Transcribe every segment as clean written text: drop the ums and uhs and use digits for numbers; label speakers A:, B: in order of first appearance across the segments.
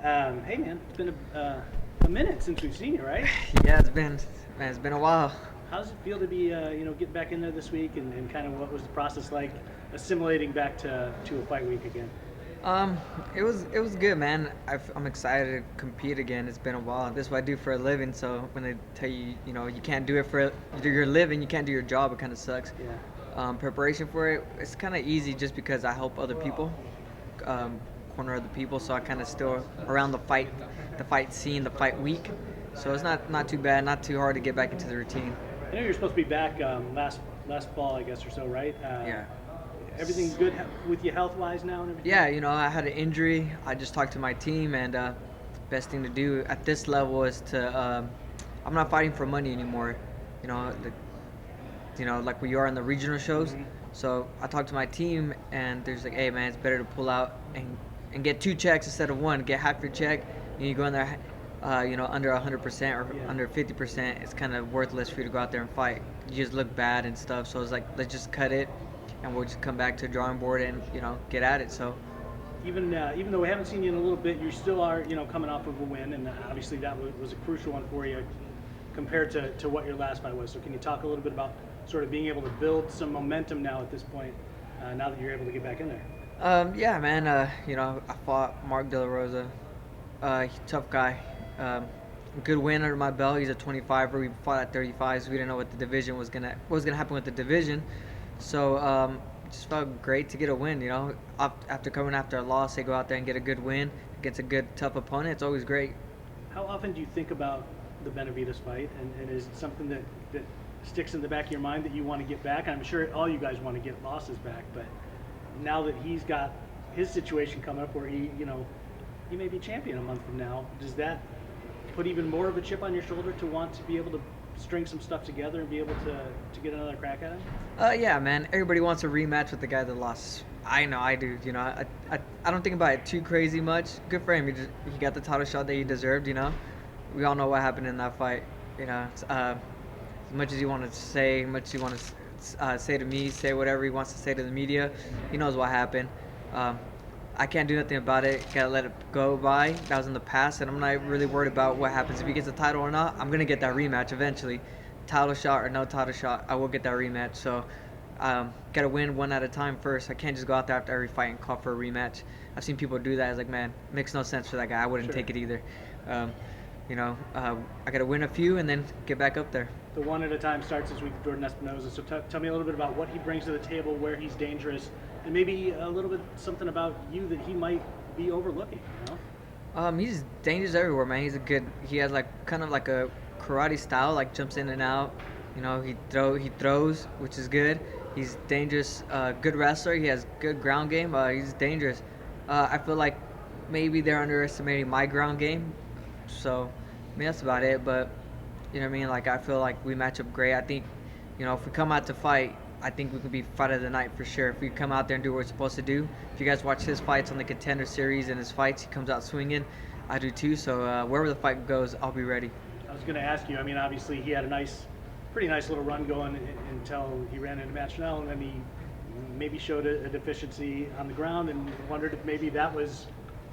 A: Hey man, it's been a minute since we've seen you, right?
B: Yeah, it's been a while.
A: How does it feel to be getting back in there this week, and kind of what was the process like assimilating back to a fight week again?
B: Um, it was good, man. I'm excited to compete again. It's been a while. This is what I do for a living. So when they tell you, you can't do it for your living, you can't do your job. It kind of sucks.
A: Yeah.
B: Preparation for it, it's kind of easy just because I help other people, um, corner other people. So I kind of still around the fight scene, the fight week. So it's not too bad, not too hard to get back into the routine.
A: I know you're supposed to be back last fall, I guess, or so, right?
B: Yeah.
A: Everything good with you health wise now and everything?
B: Yeah, I had an injury. I just talked to my team, and best thing to do at this level is to. I'm not fighting for money anymore. You know, like we are in the regional shows.
A: Mm-hmm.
B: So I talked to my team, and they're just like, "Hey, man, it's better to pull out and get two checks instead of one. Get half your check, and you go in there, under 100% or
A: Yeah.
B: under 50%. It's kind of worthless for you to go out there and fight. You just look bad and stuff. So it's like, let's just cut it, and we'll just come back to the drawing board and get at it. So
A: Even though we haven't seen you in a little bit, you still are coming off of a win, and obviously that was a crucial one for you compared to what your last fight was. So can you talk a little bit about sort of being able to build some momentum now at this point, now that you're able to get back in there?
B: yeah, man. I fought Mark De La Rosa. Tough guy. Good win under my belt. He's a 25er. We fought at 35, so we didn't know what was gonna happen with the division. So just felt great to get a win. After coming after a loss, they go out there and get a good win against a good tough opponent. It's always great.
A: How often do you think about the Benavides fight, and is it something that sticks in the back of your mind that you want to get back? I'm sure all you guys want to get losses back, but now that he's got his situation coming up where he may be champion a month from now, does that put even more of a chip on your shoulder to want to be able to string some stuff together and be able to get another crack at him?
B: Yeah, man. Everybody wants a rematch with the guy that lost. I know, I do. I don't think about it too crazy much. Good for him. He got the title shot that he deserved. We all know what happened in that fight. As much as you want to say, much you want to say to me, say whatever he wants to say to the media. He knows what happened. Um, I can't do nothing about it. Gotta let it go by. That was in the past, and I'm not really worried about what happens if he gets the title or not. I'm gonna get that rematch eventually, title shot or no title shot. I will get that rematch. So, gotta win one at a time first. I can't just go out there after every fight and call for a rematch. I've seen people do that. It's like, man, makes no sense for that guy. I wouldn't
A: Sure.
B: take it either. Um, I gotta win a few and then get back up there.
A: The one at a time starts this week with Jordan Espinosa. So tell me a little bit about what he brings to the table, where he's dangerous, and maybe a little bit something about you that he might be overlooking.
B: He's dangerous everywhere, man. He has like kind of like a karate style, like jumps in and out. He throws, which is good. He's dangerous, good wrestler. He has good ground game. He's dangerous. I feel like maybe they're underestimating my ground game. So, I mean that's about it. But you know what I mean? Like I feel like we match up great. I think, if we come out to fight, I think we can be fight of the night for sure. If we come out there and do what we're supposed to do. If you guys watch his fights on the Contender Series and his fights, he comes out swinging. I do too. So wherever the fight goes, I'll be ready.
A: I was going to ask you. I mean, obviously he had a pretty nice little run going until he ran into Matt Schnell, and then he maybe showed a deficiency on the ground, and wondered if maybe that was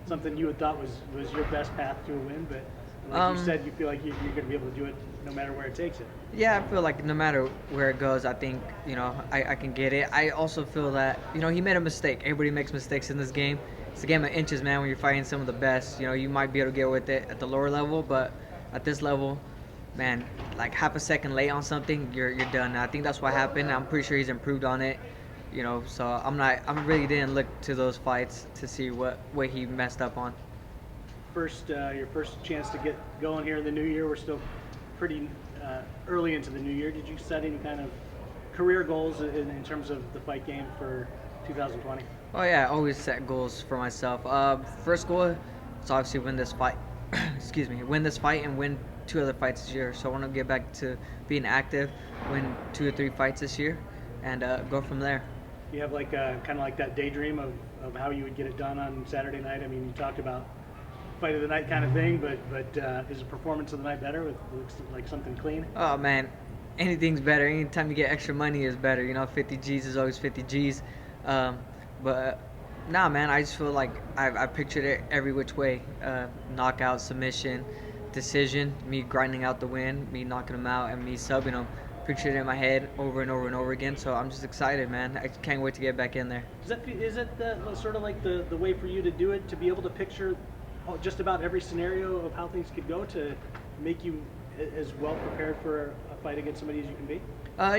A: something you had thought was your best path to a win. But like you said, you feel like you're going to be able to do it no matter where it takes it.
B: Yeah, I feel like no matter where it goes, I think, I can get it. I also feel that, he made a mistake. Everybody makes mistakes in this game. It's a game of inches, man, when you're fighting some of the best. You might be able to get with it at the lower level, but at this level, man, like half a second late on something, you're done. I think that's what happened. I'm pretty sure he's improved on it. So I really didn't look to those fights to see what he messed up on.
A: Your first chance to get going here in the new year. We're still pretty early into the new year. Did you set any kind of career goals in terms of the fight game for 2020?
B: Oh yeah, I always set goals for myself. First goal is obviously win this fight. Excuse me, win this fight and win 2 other fights this year. So I want to get back to being active, win 2 or 3 fights this year, and go from there.
A: You have like kind of like that daydream of how you would get it done on Saturday night. I mean, you talked about fight of the night kind of thing, but is a performance of the night better with like something clean?
B: Oh man, anything's better. Anytime you get extra money is better. 50 G's is always 50 G's. But Nah, man, I just feel like I pictured it every which way. Knockout, submission, decision, me grinding out the win, me knocking him out, and me subbing him. Pictured it in my head over and over and over again. So I'm just excited, man. I can't wait to get back in there.
A: Is it sort of like the way for you to do it, to be able to picture just about every scenario of how things could go to make you as well prepared for a fight against somebody as you can be?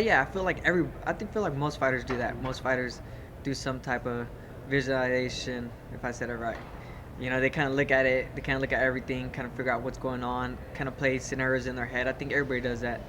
B: Yeah, I feel like most fighters do that. Most fighters do some type of visualization, if I said it right. You know, they kind of look at it, they kind of look at everything, kind of figure out what's going on, kind of play scenarios in their head. I think everybody does that.